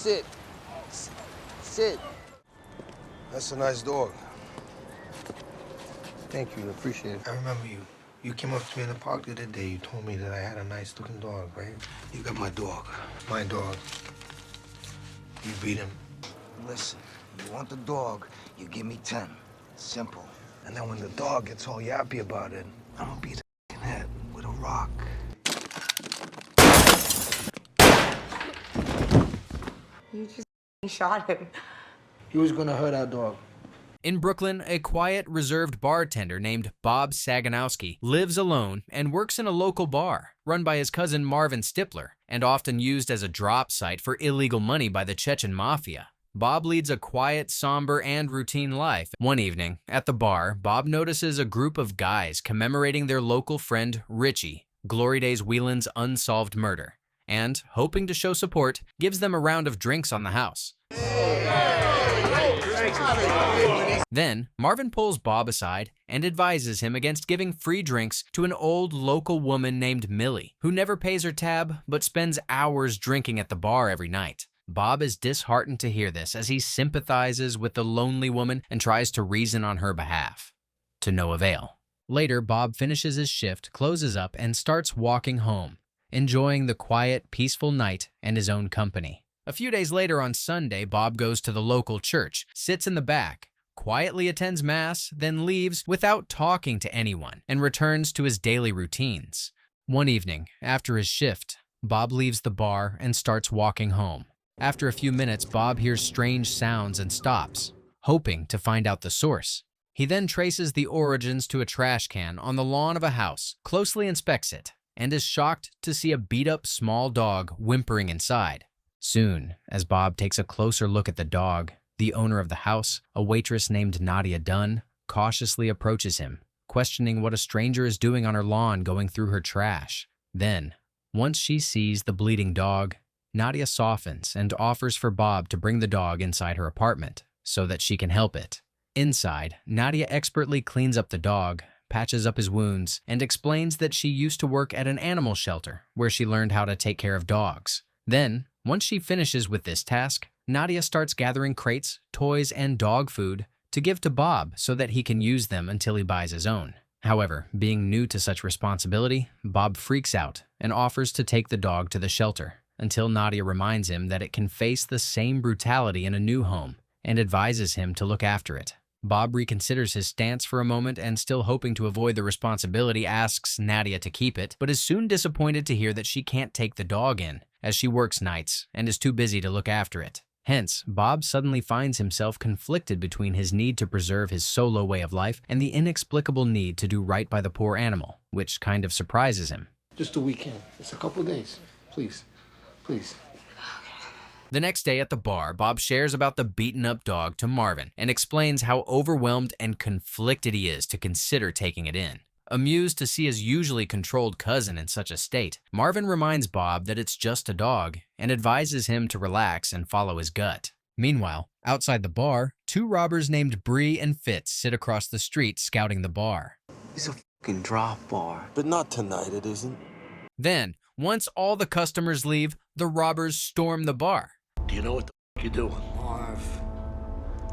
Sit. Sit. That's a nice dog. Thank you, I appreciate it. I remember you. You came up to me in the park the other day. You told me that I had a nice-looking dog, right? You got my dog. My dog. You beat him. Listen, you want the dog, you give me 10. Simple. And then when the dog gets all yappy about it, I'm gonna beat the head with a rock. You just shot him. He was gonna hurt our dog. In Brooklyn, a quiet, reserved bartender named Bob Saganowski lives alone and works in a local bar run by his cousin Marvin Stipler and often used as a drop site for illegal money by the Chechen mafia. Bob leads a quiet, somber, and routine life. One evening, at the bar, Bob notices a group of guys commemorating their local friend Richie, Glory Days Whelan's unsolved murder, and, hoping to show support, gives them a round of drinks on the house. Then, Marvin pulls Bob aside and advises him against giving free drinks to an old local woman named Millie, who never pays her tab but spends hours drinking at the bar every night. Bob is disheartened to hear this as he sympathizes with the lonely woman and tries to reason on her behalf. To no avail. Later, Bob finishes his shift, closes up, and starts walking home, enjoying the quiet, peaceful night and his own company. A few days later on Sunday, Bob goes to the local church, sits in the back, quietly attends Mass, then leaves without talking to anyone and returns to his daily routines. One evening, after his shift, Bob leaves the bar and starts walking home. After a few minutes, Bob hears strange sounds and stops, hoping to find out the source. He then traces the origins to a trash can on the lawn of a house, closely inspects it, and is shocked to see a beat-up small dog whimpering inside. Soon, as Bob takes a closer look at the dog, the owner of the house, a waitress named Nadia Dunn, cautiously approaches him, questioning what a stranger is doing on her lawn going through her trash. Then, once she sees the bleeding dog, Nadia softens and offers for Bob to bring the dog inside her apartment so that she can help it. Inside, Nadia expertly cleans up the dog, patches up his wounds, and explains that she used to work at an animal shelter where she learned how to take care of dogs. Then, once she finishes with this task, Nadia starts gathering crates, toys, and dog food to give to Bob so that he can use them until he buys his own. However, being new to such responsibility, Bob freaks out and offers to take the dog to the shelter until Nadia reminds him that it can face the same brutality in a new home and advises him to look after it. Bob reconsiders his stance for a moment and, still hoping to avoid the responsibility, asks Nadia to keep it, but is soon disappointed to hear that she can't take the dog in, as she works nights and is too busy to look after it. Hence, Bob suddenly finds himself conflicted between his need to preserve his solo way of life and the inexplicable need to do right by the poor animal, which kind of surprises him. Just a weekend. It's a couple days. Please. Please. The next day at the bar, Bob shares about the beaten-up dog to Marvin and explains how overwhelmed and conflicted he is to consider taking it in. Amused to see his usually controlled cousin in such a state, Marvin reminds Bob that it's just a dog and advises him to relax and follow his gut. Meanwhile, outside the bar, two robbers named Bree and Fitz sit across the street scouting the bar. It's a fucking drop bar. But not tonight, it isn't. Then, once all the customers leave, the robbers storm the bar. Do you know what the f you're doing? Marv.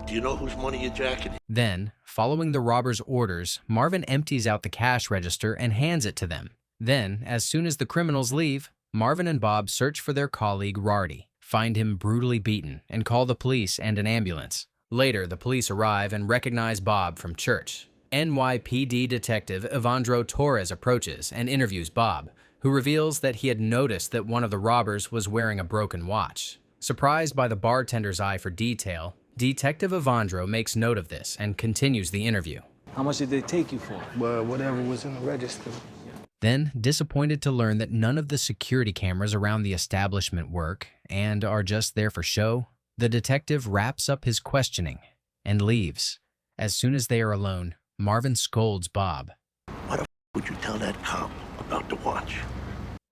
Do you know whose money you're jacking? Then, following the robbers' orders, Marvin empties out the cash register and hands it to them. Then, as soon as the criminals leave, Marvin and Bob search for their colleague Rarty, find him brutally beaten, and call the police and an ambulance. Later, the police arrive and recognize Bob from church. NYPD detective Evandro Torres approaches and interviews Bob, who reveals that he had noticed that one of the robbers was wearing a broken watch. Surprised by the bartender's eye for detail, Detective Evandro makes note of this and continues the interview. How much did they take you for? Well, whatever was in the register. Then, disappointed to learn that none of the security cameras around the establishment work and are just there for show, the detective wraps up his questioning and leaves. As soon as they are alone, Marvin scolds Bob. Why the f would you tell that cop about the watch?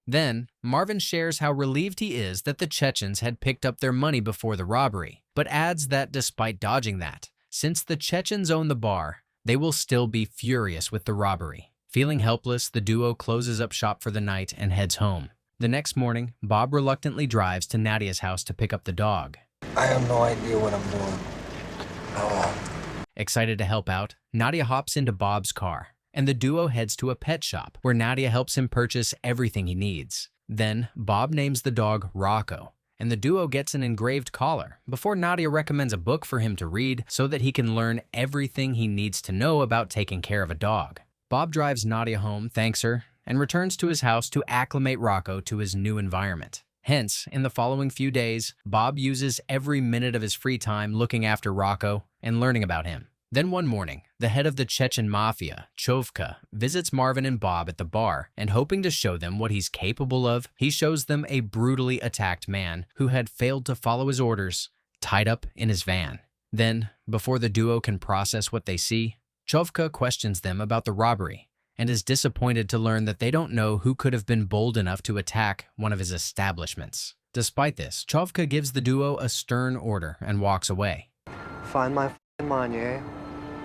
Then, Marvin shares how relieved he is that the Chechens had picked up their money before the robbery, but adds that despite dodging that, since the Chechens own the bar, they will still be furious with the robbery. Feeling helpless, the duo closes up shop for the night and heads home. The next morning, Bob reluctantly drives to Nadia's house to pick up the dog. I have no idea what I'm doing. Excited to help out, Nadia hops into Bob's car, and the duo heads to a pet shop where Nadia helps him purchase everything he needs. Then, Bob names the dog Rocco, and the duo gets an engraved collar before Nadia recommends a book for him to read so that he can learn everything he needs to know about taking care of a dog. Bob drives Nadia home, thanks her, and returns to his house to acclimate Rocco to his new environment. Hence, in the following few days, Bob uses every minute of his free time looking after Rocco and learning about him. Then one morning, the head of the Chechen mafia, Chovka, visits Marvin and Bob at the bar, and hoping to show them what he's capable of, he shows them a brutally attacked man who had failed to follow his orders, tied up in his van. Then, before the duo can process what they see, Chovka questions them about the robbery and is disappointed to learn that they don't know who could have been bold enough to attack one of his establishments. Despite this, Chovka gives the duo a stern order and walks away. Find my money, eh?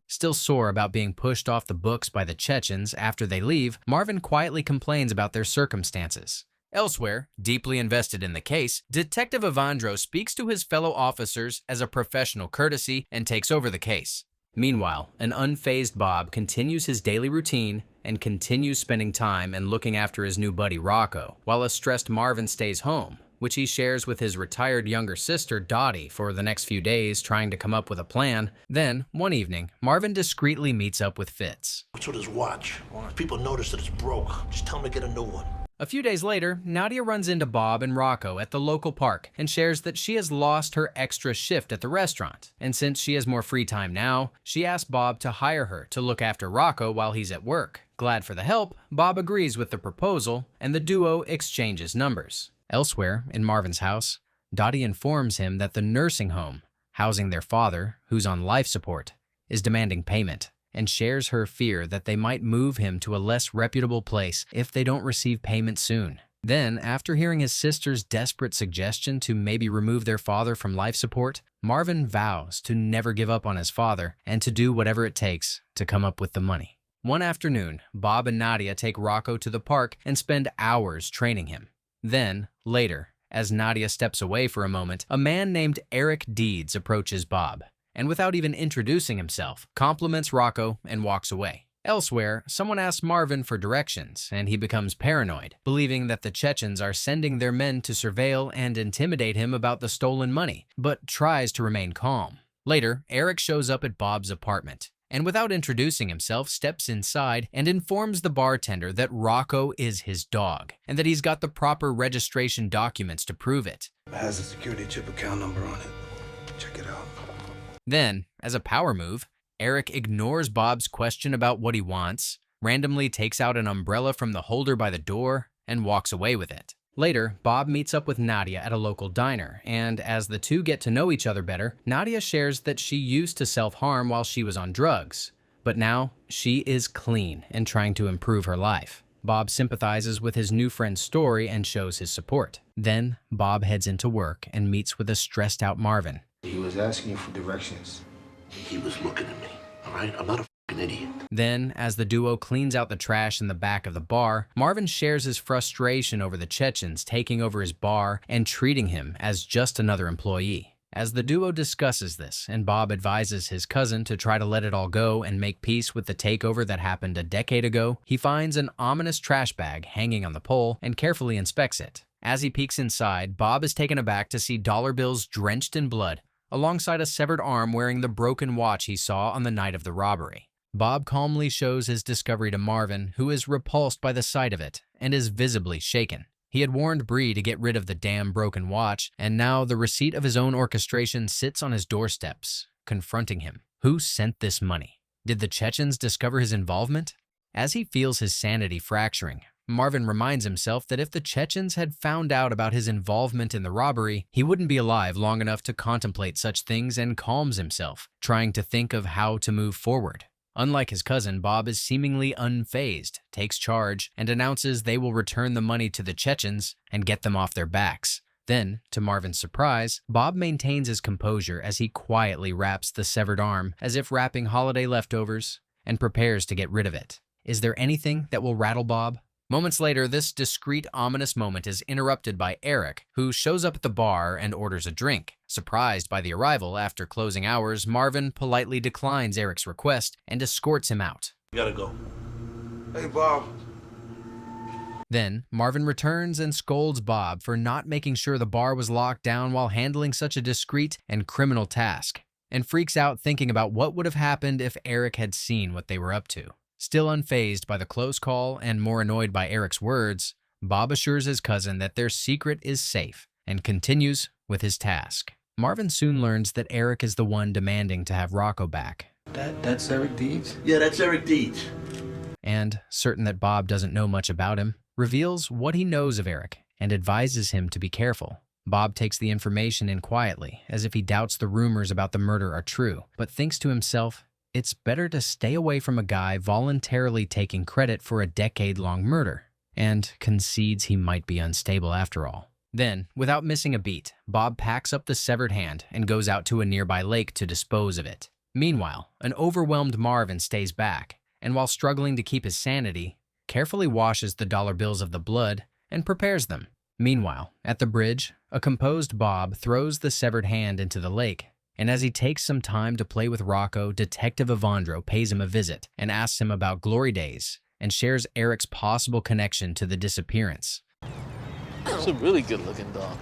Still sore about being pushed off the books by the Chechens after they leave, Marvin quietly complains about their circumstances. Elsewhere, deeply invested in the case, Detective Evandro speaks to his fellow officers as a professional courtesy and takes over the case. Meanwhile, an unfazed Bob continues his daily routine and continues spending time and looking after his new buddy Rocco, while a stressed Marvin stays home, which he shares with his retired younger sister Dottie for the next few days, trying to come up with a plan. Then, one evening, Marvin discreetly meets up with Fitz. What's with his watch? Well, if people notice that it's broke, just tell him to get a new one. A few days later, Nadia runs into Bob and Rocco at the local park and shares that she has lost her extra shift at the restaurant, and since she has more free time now, she asks Bob to hire her to look after Rocco while he's at work. Glad for the help, Bob agrees with the proposal, and the duo exchanges numbers. Elsewhere, in Marvin's house, Dottie informs him that the nursing home, housing their father, who's on life support, is demanding payment, and shares her fear that they might move him to a less reputable place if they don't receive payment soon. Then, after hearing his sister's desperate suggestion to maybe remove their father from life support, Marvin vows to never give up on his father and to do whatever it takes to come up with the money. One afternoon, Bob and Nadia take Rocco to the park and spend hours training him. Then, later, as Nadia steps away for a moment, a man named Eric Deeds approaches Bob, and without even introducing himself, compliments Rocco and walks away. Elsewhere, someone asks Marvin for directions, and he becomes paranoid, believing that the Chechens are sending their men to surveil and intimidate him about the stolen money, but tries to remain calm. Later, Eric shows up at Bob's apartment, and without introducing himself, steps inside and informs the bartender that Rocco is his dog, and that he's got the proper registration documents to prove it. It has a security chip account number on it. Check it out. Then, as a power move, Eric ignores Bob's question about what he wants, randomly takes out an umbrella from the holder by the door, and walks away with it. Later, Bob meets up with Nadia at a local diner, and as the two get to know each other better, Nadia shares that she used to self-harm while she was on drugs, but now she is clean and trying to improve her life. Bob sympathizes with his new friend's story and shows his support. Then, Bob heads into work and meets with a stressed-out Marvin. He was asking you for directions. He was looking at me, all right? I'm not a fucking idiot. Then, as the duo cleans out the trash in the back of the bar, Marvin shares his frustration over the Chechens taking over his bar and treating him as just another employee. As the duo discusses this, and Bob advises his cousin to try to let it all go and make peace with the takeover that happened a decade ago, he finds an ominous trash bag hanging on the pole and carefully inspects it. As he peeks inside, Bob is taken aback to see dollar bills drenched in blood, alongside a severed arm wearing the broken watch he saw on the night of the robbery. Bob calmly shows his discovery to Marvin, who is repulsed by the sight of it and is visibly shaken. He had warned Bree to get rid of the damn broken watch, and now the receipt of his own orchestration sits on his doorsteps, confronting him. Who sent this money? Did the Chechens discover his involvement? As he feels his sanity fracturing, Marvin reminds himself that if the Chechens had found out about his involvement in the robbery, he wouldn't be alive long enough to contemplate such things, and calms himself, trying to think of how to move forward. Unlike his cousin, Bob is seemingly unfazed, takes charge, and announces they will return the money to the Chechens and get them off their backs. Then, to Marvin's surprise, Bob maintains his composure as he quietly wraps the severed arm as if wrapping holiday leftovers and prepares to get rid of it. Is there anything that will rattle Bob? Moments later, this discreet, ominous moment is interrupted by Eric, who shows up at the bar and orders a drink. Surprised by the arrival after closing hours, Marvin politely declines Eric's request and escorts him out. You gotta go. Hey, Bob. Then, Marvin returns and scolds Bob for not making sure the bar was locked down while handling such a discreet and criminal task, and freaks out thinking about what would have happened if Eric had seen what they were up to. Still unfazed by the close call and more annoyed by Eric's words, Bob assures his cousin that their secret is safe and continues with his task. Marvin soon learns that Eric is the one demanding to have Rocco back. That's Eric Deeds? Yeah, that's Eric Deeds. And, certain that Bob doesn't know much about him, reveals what he knows of Eric and advises him to be careful. Bob takes the information in quietly, as if he doubts the rumors about the murder are true, but thinks to himself, it's better to stay away from a guy voluntarily taking credit for a decade-long murder, and concedes he might be unstable after all. Then, without missing a beat, Bob packs up the severed hand and goes out to a nearby lake to dispose of it. Meanwhile, an overwhelmed Marvin stays back, and while struggling to keep his sanity, carefully washes the dollar bills of the blood and prepares them. Meanwhile, at the bridge, a composed Bob throws the severed hand into the lake, and as he takes some time to play with Rocco, Detective Evandro pays him a visit and asks him about glory days and shares Eric's possible connection to the disappearance. It's a really good-looking dog.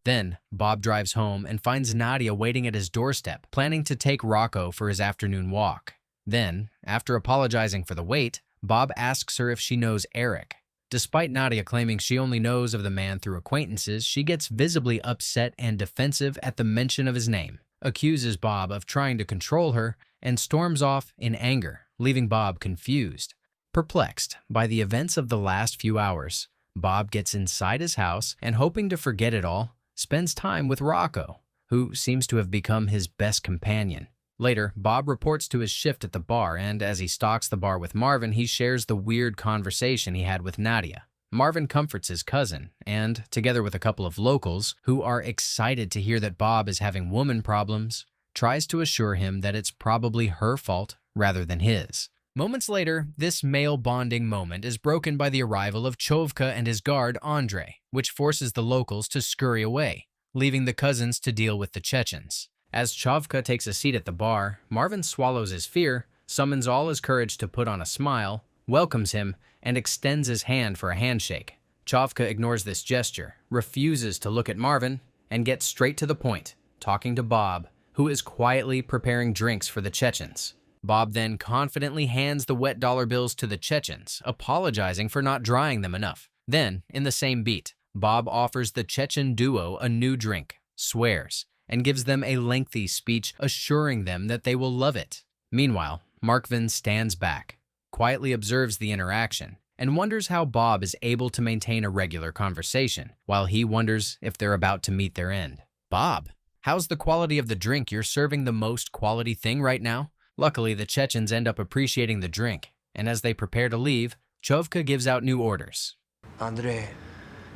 Then, Bob drives home and finds Nadia waiting at his doorstep, planning to take Rocco for his afternoon walk. Then, after apologizing for the wait, Bob asks her if she knows Eric. Despite Nadia claiming she only knows of the man through acquaintances, she gets visibly upset and defensive at the mention of his name, accuses Bob of trying to control her, and storms off in anger, leaving Bob confused. Perplexed by the events of the last few hours, Bob gets inside his house and, hoping to forget it all, spends time with Rocco, who seems to have become his best companion. Later, Bob reports to his shift at the bar, and as he stalks the bar with Marvin, he shares the weird conversation he had with Nadia. Marvin comforts his cousin, and, together with a couple of locals, who are excited to hear that Bob is having woman problems, tries to assure him that it's probably her fault rather than his. Moments later, this male bonding moment is broken by the arrival of Chovka and his guard, Andre, which forces the locals to scurry away, leaving the cousins to deal with the Chechens. As Chovka takes a seat at the bar, Marvin swallows his fear, summons all his courage to put on a smile, welcomes him, and extends his hand for a handshake. Chovka ignores this gesture, refuses to look at Marvin, and gets straight to the point, talking to Bob, who is quietly preparing drinks for the Chechens. Bob then confidently hands the wet dollar bills to the Chechens, apologizing for not drying them enough. Then, in the same beat, Bob offers the Chechen duo a new drink, swears, and gives them a lengthy speech assuring them that they will love it. Meanwhile, Marvin stands back, quietly observes the interaction, and wonders how Bob is able to maintain a regular conversation, while he wonders if they're about to meet their end. Bob, how's the quality of the drink? You're serving the most quality thing right now? Luckily, the Chechens end up appreciating the drink, and as they prepare to leave, Chovka gives out new orders. Andre,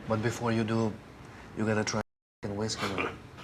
but before you do, you gotta try whiskey.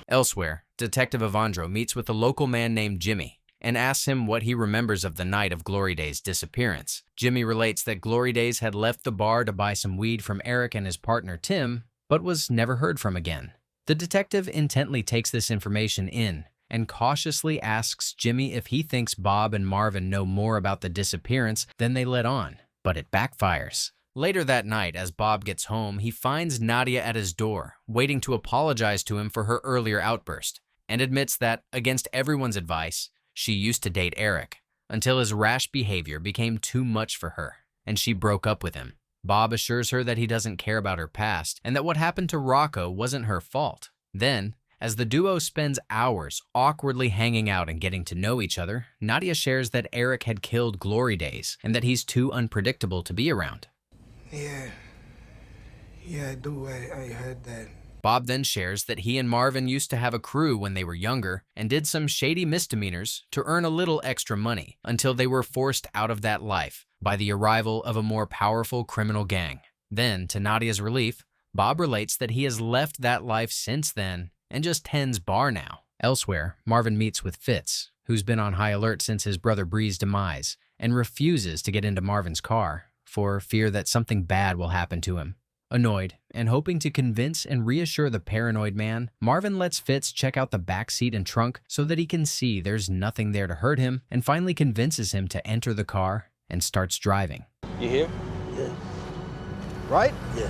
Elsewhere, Detective Evandro meets with a local man named Jimmy and asks him what he remembers of the night of Glory Day's disappearance. Jimmy relates that Glory Days had left the bar to buy some weed from Eric and his partner Tim, but was never heard from again. The detective intently takes this information in and cautiously asks Jimmy if he thinks Bob and Marvin know more about the disappearance than they let on, but it backfires. Later that night, as Bob gets home, he finds Nadia at his door, waiting to apologize to him for her earlier outburst, and admits that, against everyone's advice, she used to date Eric, until his rash behavior became too much for her, and she broke up with him. Bob assures her that he doesn't care about her past, and that what happened to Rocco wasn't her fault. Then, as the duo spends hours awkwardly hanging out and getting to know each other, Nadia shares that Eric had killed Glory Days, and that he's too unpredictable to be around. Yeah, I do. I heard that. Bob then shares that he and Marvin used to have a crew when they were younger and did some shady misdemeanors to earn a little extra money until they were forced out of that life by the arrival of a more powerful criminal gang. Then, to Nadia's relief, Bob relates that he has left that life since then and just tends bar now. Elsewhere, Marvin meets with Fitz, who's been on high alert since his brother Bree's demise, and refuses to get into Marvin's car, for fear that something bad will happen to him. Annoyed, and hoping to convince and reassure the paranoid man, Marvin lets Fitz check out the back seat and trunk so that he can see there's nothing there to hurt him, and finally convinces him to enter the car and starts driving. You here? Yeah. Right? Yeah.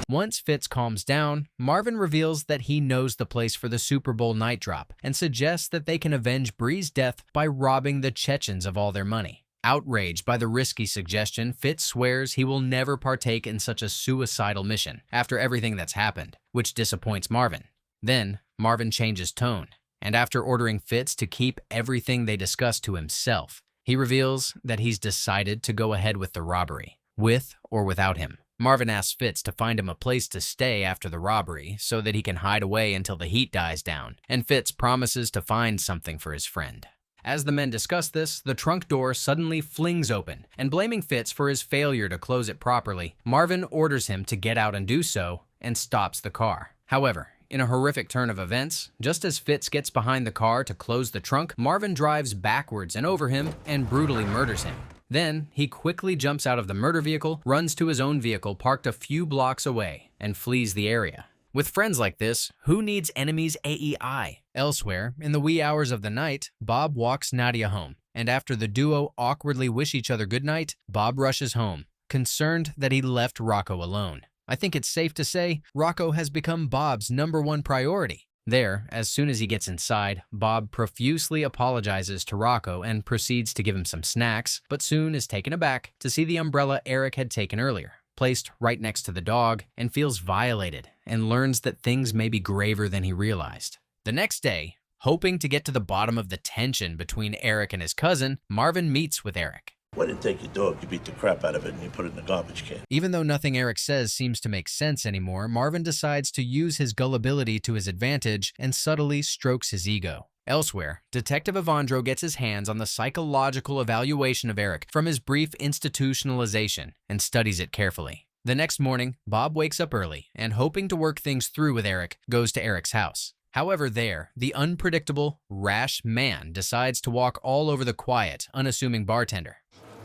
Once Fitz calms down, Marvin reveals that he knows the place for the Super Bowl night drop and suggests that they can avenge Bree's death by robbing the Chechens of all their money. Outraged by the risky suggestion, Fitz swears he will never partake in such a suicidal mission after everything that's happened, which disappoints Marvin. Then, Marvin changes tone, and after ordering Fitz to keep everything they discussed to himself, he reveals that he's decided to go ahead with the robbery, with or without him. Marvin asks Fitz to find him a place to stay after the robbery so that he can hide away until the heat dies down, and Fitz promises to find something for his friend. As the men discuss this, the trunk door suddenly flings open, and blaming Fitz for his failure to close it properly, Marvin orders him to get out and do so, and stops the car. However, in a horrific turn of events, just as Fitz gets behind the car to close the trunk, Marvin drives backwards and over him and brutally murders him. Then, he quickly jumps out of the murder vehicle, runs to his own vehicle parked a few blocks away, and flees the area. With friends like this, who needs enemies AEI? Elsewhere, in the wee hours of the night, Bob walks Nadia home, and after the duo awkwardly wish each other goodnight, Bob rushes home, concerned that he left Rocco alone. I think it's safe to say Rocco has become Bob's #1 priority. There, as soon as he gets inside, Bob profusely apologizes to Rocco and proceeds to give him some snacks, but soon is taken aback to see the umbrella Eric had taken earlier, placed right next to the dog, and feels violated and learns that things may be graver than he realized. The next day, hoping to get to the bottom of the tension between Eric and his cousin, Marvin meets with Eric. Why didn't take your dog? You beat the crap out of it and you put it in the garbage can. Even though nothing Eric says seems to make sense anymore, Marvin decides to use his gullibility to his advantage and subtly strokes his ego. Elsewhere, Detective Evandro gets his hands on the psychological evaluation of Eric from his brief institutionalization and studies it carefully. The next morning, Bob wakes up early and, hoping to work things through with Eric, goes to Eric's house. However, there, the unpredictable, rash man decides to walk all over the quiet, unassuming bartender.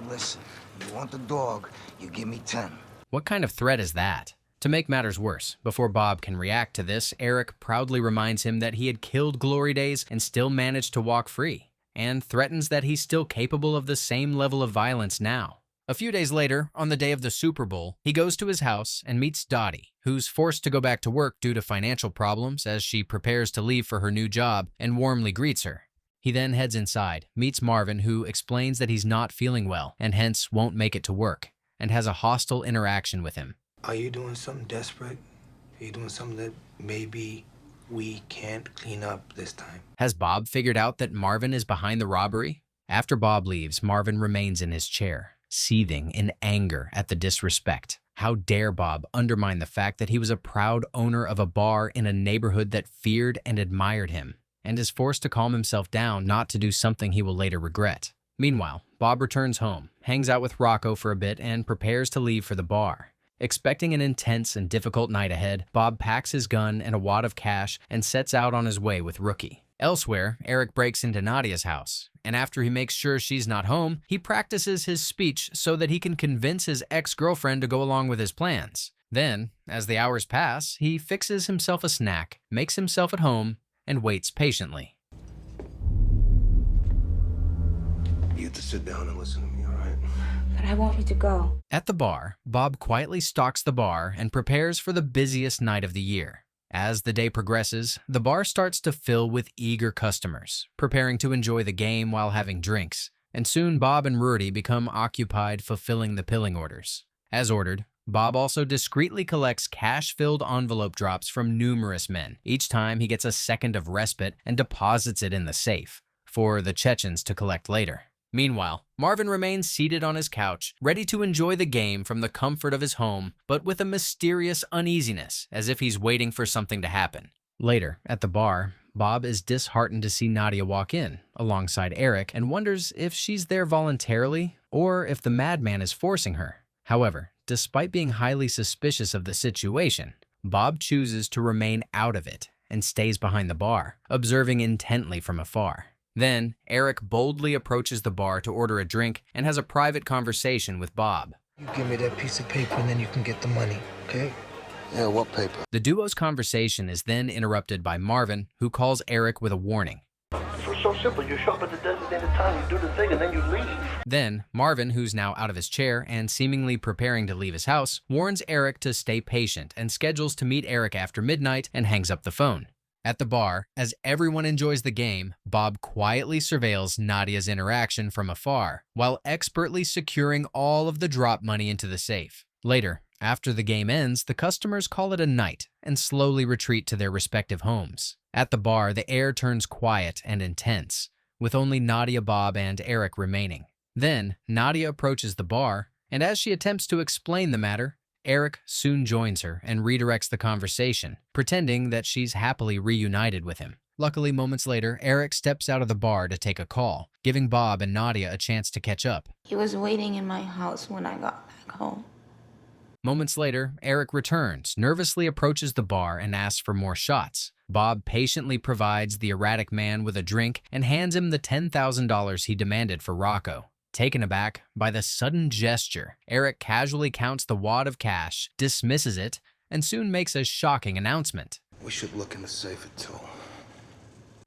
Listen, you want the dog, you give me 10. What kind of threat is that? To make matters worse, before Bob can react to this, Eric proudly reminds him that he had killed Glory Days and still managed to walk free, and threatens that he's still capable of the same level of violence now. A few days later, on the day of the Super Bowl, he goes to his house and meets Dottie, who's forced to go back to work due to financial problems as she prepares to leave for her new job, and warmly greets her. He then heads inside, meets Marvin, who explains that he's not feeling well and hence won't make it to work, and has a hostile interaction with him. Are you doing something desperate? Are you doing something that maybe we can't clean up this time? Has Bob figured out that Marvin is behind the robbery? After Bob leaves, Marvin remains in his chair, seething in anger at the disrespect. How dare Bob undermine the fact that he was a proud owner of a bar in a neighborhood that feared and admired him, and is forced to calm himself down not to do something he will later regret. Meanwhile, Bob returns home, hangs out with Rocco for a bit, and prepares to leave for the bar. Expecting an intense and difficult night ahead, Bob packs his gun and a wad of cash and sets out on his way with Rookie. Elsewhere, Eric breaks into Nadia's house, and after he makes sure she's not home, he practices his speech so that he can convince his ex-girlfriend to go along with his plans. Then, as the hours pass, he fixes himself a snack, makes himself at home, and waits patiently. You have to sit down and listen to me, all right? But I want you to go. At the bar, Bob quietly stalks the bar and prepares for the busiest night of the year. As the day progresses, the bar starts to fill with eager customers, preparing to enjoy the game while having drinks, and soon Bob and Rudy become occupied fulfilling the pilling orders. As ordered, Bob also discreetly collects cash-filled envelope drops from numerous men. Each time he gets a second of respite and deposits it in the safe, for the Chechens to collect later. Meanwhile, Marvin remains seated on his couch, ready to enjoy the game from the comfort of his home, but with a mysterious uneasiness, as if he's waiting for something to happen. Later, at the bar, Bob is disheartened to see Nadia walk in, alongside Eric, and wonders if she's there voluntarily, or if the madman is forcing her. However, despite being highly suspicious of the situation, Bob chooses to remain out of it and stays behind the bar, observing intently from afar. Then, Eric boldly approaches the bar to order a drink and has a private conversation with Bob. You give me that piece of paper and then you can get the money, okay? Yeah, what paper? The duo's conversation is then interrupted by Marvin, who calls Eric with a warning. It's so simple. You show up at the designated time, you do the thing, and then you leave. Then, Marvin, who's now out of his chair and seemingly preparing to leave his house, warns Eric to stay patient and schedules to meet Eric after midnight and hangs up the phone. At the bar, as everyone enjoys the game, Bob quietly surveils Nadia's interaction from afar, while expertly securing all of the drop money into the safe. Later, after the game ends, the customers call it a night and slowly retreat to their respective homes. At the bar, the air turns quiet and intense, with only Nadia, Bob, and Eric remaining. Then, Nadia approaches the bar, and as she attempts to explain the matter, Eric soon joins her and redirects the conversation, pretending that she's happily reunited with him. Luckily, moments later, Eric steps out of the bar to take a call, giving Bob and Nadia a chance to catch up. He was waiting in my house when I got back home. Moments later, Eric returns, nervously approaches the bar and asks for more shots. Bob patiently provides the erratic man with a drink and hands him the $10,000 he demanded for Rocco. Taken aback by the sudden gesture, Eric casually counts the wad of cash, dismisses it, and soon makes a shocking announcement. We should look in the safe too.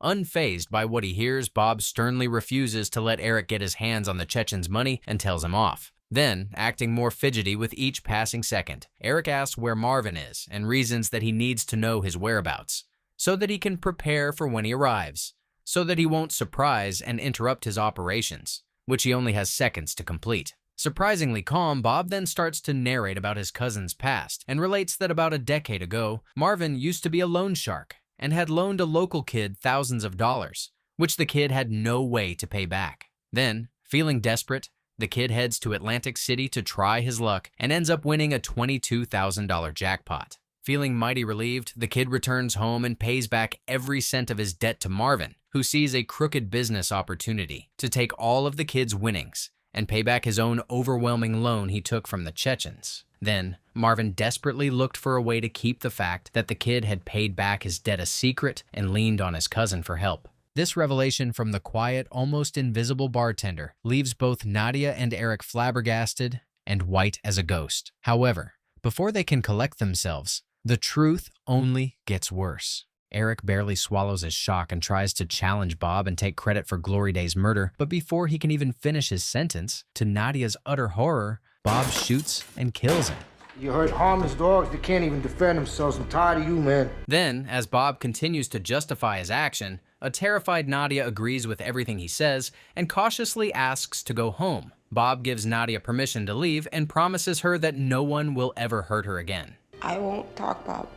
Unfazed by what he hears, Bob sternly refuses to let Eric get his hands on the Chechen's money and tells him off. Then, acting more fidgety with each passing second, Eric asks where Marvin is and reasons that he needs to know his whereabouts, so that he can prepare for when he arrives, so that he won't surprise and interrupt his operations, which he only has seconds to complete. Surprisingly calm, Bob then starts to narrate about his cousin's past and relates that about a decade ago, Marvin used to be a loan shark and had loaned a local kid thousands of dollars, which the kid had no way to pay back. Then, feeling desperate, the kid heads to Atlantic City to try his luck and ends up winning a $22,000 jackpot. Feeling mighty relieved, the kid returns home and pays back every cent of his debt to Marvin, who sees a crooked business opportunity to take all of the kid's winnings and pay back his own overwhelming loan he took from the Chechens. Then, Marvin desperately looked for a way to keep the fact that the kid had paid back his debt a secret and leaned on his cousin for help. This revelation from the quiet, almost invisible bartender leaves both Nadia and Eric flabbergasted and white as a ghost. However, before they can collect themselves, the truth only gets worse. Eric barely swallows his shock and tries to challenge Bob and take credit for Glory Day's murder, but before he can even finish his sentence, to Nadia's utter horror, Bob shoots and kills him. You hurt harmless dogs that can't even defend themselves. I'm tired of you, man. Then, as Bob continues to justify his action, a terrified Nadia agrees with everything he says and cautiously asks to go home. Bob gives Nadia permission to leave and promises her that no one will ever hurt her again. I won't talk, Bob.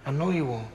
I know you won't.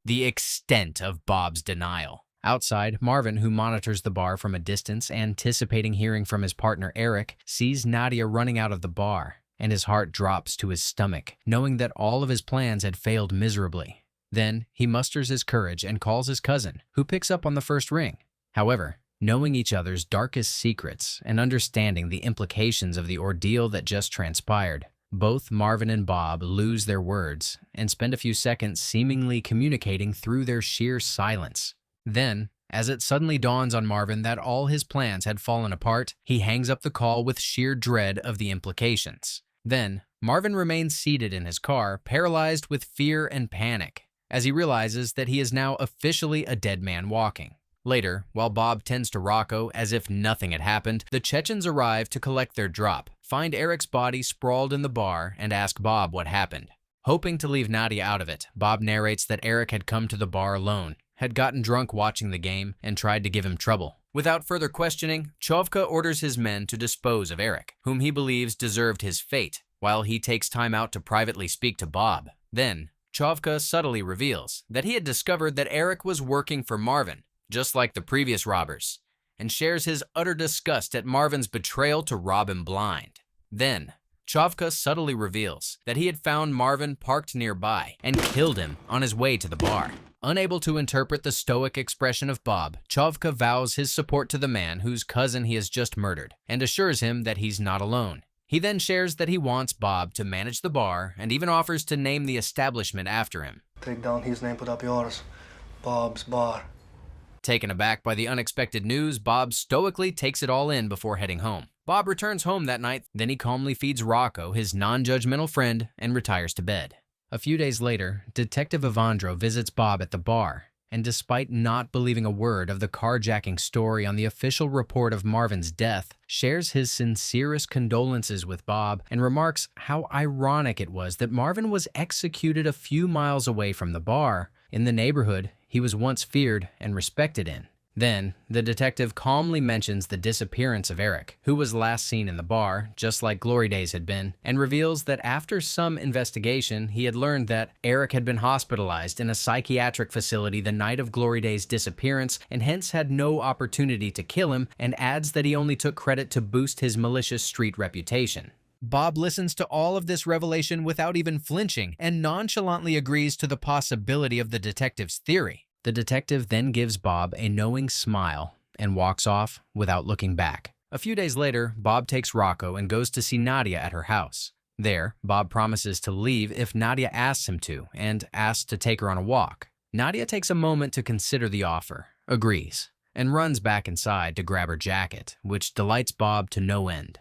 The extent of Bob's denial. Outside, Marvin, who monitors the bar from a distance, anticipating hearing from his partner Eric, sees Nadia running out of the bar, and his heart drops to his stomach, knowing that all of his plans had failed miserably. Then, he musters his courage and calls his cousin, who picks up on the first ring. However, knowing each other's darkest secrets and understanding the implications of the ordeal that just transpired, both Marvin and Bob lose their words and spend a few seconds seemingly communicating through their sheer silence. Then, as it suddenly dawns on Marvin that all his plans had fallen apart, he hangs up the call with sheer dread of the implications. Then, Marvin remains seated in his car, paralyzed with fear and panic, as he realizes that he is now officially a dead man walking. Later, while Bob tends to Rocco as if nothing had happened, the Chechens arrive to collect their drop, find Eric's body sprawled in the bar, and ask Bob what happened. Hoping to leave Nadia out of it, Bob narrates that Eric had come to the bar alone, had gotten drunk watching the game, and tried to give him trouble. Without further questioning, Chovka orders his men to dispose of Eric, whom he believes deserved his fate, while he takes time out to privately speak to Bob. Then, Chovka subtly reveals that he had discovered that Eric was working for Marvin, just like the previous robbers, and shares his utter disgust at Marvin's betrayal to rob him blind. Then, Chovka subtly reveals that he had found Marvin parked nearby and killed him on his way to the bar. Unable to interpret the stoic expression of Bob, Chovka vows his support to the man whose cousin he has just murdered and assures him that he's not alone. He then shares that he wants Bob to manage the bar and even offers to name the establishment after him. Take down his name, put up yours. Bob's Bar. Taken aback by the unexpected news, Bob stoically takes it all in before heading home. Bob returns home that night, then he calmly feeds Rocco, his non-judgmental friend, and retires to bed. A few days later, Detective Evandro visits Bob at the bar, and despite not believing a word of the carjacking story on the official report of Marvin's death, shares his sincerest condolences with Bob and remarks how ironic it was that Marvin was executed a few miles away from the bar, in the neighborhood he was once feared and respected in. Then, the detective calmly mentions the disappearance of Eric, who was last seen in the bar, just like Glory Days had been, and reveals that after some investigation, he had learned that Eric had been hospitalized in a psychiatric facility the night of Glory Days' disappearance and hence had no opportunity to kill him, and adds that he only took credit to boost his malicious street reputation. Bob listens to all of this revelation without even flinching and nonchalantly agrees to the possibility of the detective's theory. The detective then gives Bob a knowing smile and walks off without looking back. A few days later, Bob takes Rocco and goes to see Nadia at her house. There, Bob promises to leave if Nadia asks him to and asks to take her on a walk. Nadia takes a moment to consider the offer, agrees, and runs back inside to grab her jacket, which delights Bob to no end.